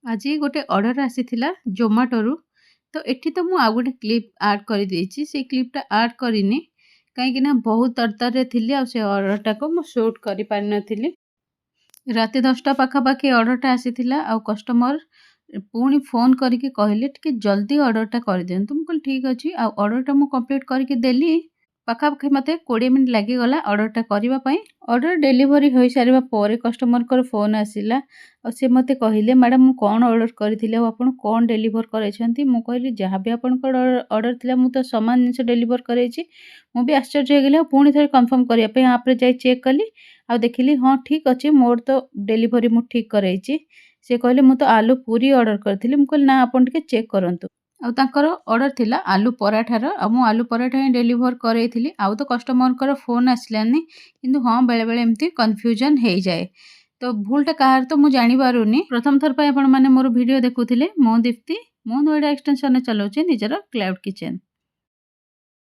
ଆଜି ଗୋଟେ ଅର୍ଡ଼ର ଆସିଥିଲା ଜୋମାଟୋରୁ। ତ ଏଠି ତ ମୁଁ ଆଉ ଗୋଟେ କ୍ଲିପ୍ ଆଡ଼୍ କରିଦେଇଛି। ସେଇ କ୍ଲିପ୍‌ଟା ଆଡ଼୍ କରିନି। କାହିଁକିନା ବହୁତ ତରତରରେ ଥିଲି ଆଉ ସେ ଅର୍ଡ଼ରଟାକୁ ମୁଁ ସୁଟ୍ କରିପାରିନଥିଲି। ରାତି 10ଟା ପାଖାପାଖି ଅର୍ଡ଼ରଟା ଆସିଥିଲା ଆଉ କଷ୍ଟମର ପୁଣି ଫୋନ୍ କରିକି କହିଲେ ଟିକେ ଜଲ୍ଦି ଅର୍ଡ଼ରଟା କରିଦିଅନ୍ତୁ। ମୁଁ କହିଲି ଠିକ୍ ଅଛି। ଆଉ ଅର୍ଡ଼ରଟା ମୁଁ କମ୍ପ୍ଲିଟ୍ କରିକି ଦେଲି। ପାଖାପାଖି ମୋତେ 20 ମିନିଟ୍ ଲାଗିଗଲା ଅର୍ଡ଼ରଟା କରିବା ପାଇଁ। ଅର୍ଡ଼ର ଡେଲିଭରି ହୋଇସାରିବା ପରେ କଷ୍ଟମରଙ୍କର ଫୋନ୍ ଆସିଲା। ଆଉ ସେ ମୋତେ କହିଲେ, "ମ୍ୟାଡ଼ାମ୍ ମୁଁ କ'ଣ ଅର୍ଡ଼ର କରିଥିଲି ଆଉ ଆପଣ କ'ଣ ଡେଲିଭର କରାଇଛନ୍ତି?" ମୁଁ କହିଲି, "ଯାହା ବି ଆପଣଙ୍କର ଅର୍ଡ଼ର ଥିଲା ମୁଁ ତ ସମାନ ଜିନିଷ ଡେଲିଭର କରାଇଛି।" ମୁଁ ବି ଆଶ୍ଚର୍ଯ୍ୟ ହେଇଗଲି ଆଉ ପୁଣି ଥରେ କନଫର୍ମ କରିବା ପାଇଁ ଆପ୍‌ରେ ଯାଇ ଚେକ୍ କଲି। ଆଉ ଦେଖିଲି ହଁ ଠିକ୍ ଅଛି, ମୋର ତ ଡେଲିଭରି ମୁଁ ଠିକ୍ କରାଇଛି। ସେ କହିଲେ, "ମୁଁ ତ ଆଲୁ ପୁରୀ ଅର୍ଡ଼ର କରିଥିଲି।" ମୁଁ କହିଲି, "ନା, ଆପଣ ଟିକେ ଚେକ୍ କରନ୍ତୁ।" ଆଉ ତାଙ୍କର ଅର୍ଡ଼ର ଥିଲା ଆଲୁ ପରାଠାର। ଆଉ ମୁଁ ଆଲୁ ପରାଠା ହିଁ ଡେଲିଭର କରାଇଥିଲି। ଆଉ ତ କଷ୍ଟମରଙ୍କର ଫୋନ୍ ଆସିଲାନି। କିନ୍ତୁ ହଁ, ବେଳେବେଳେ ଏମିତି କନଫ୍ୟୁଜନ୍ ହେଇଯାଏ। ତ ଭୁଲଟା କାହାର ତ ମୁଁ ଜାଣିପାରୁନି। ପ୍ରଥମ ଥର ପାଇଁ ଆପଣମାନେ ମୋର ଭିଡ଼ିଓ ଦେଖୁଥିଲେ। ମୁଁ ଦୀପ୍ତି। ମୁଁ ନୋଏଡା ଏକ୍ସଟେନସନରେ ଚଲାଉଛି ନିଜର କ୍ଲାଉଡ୍ କିଚେନ୍।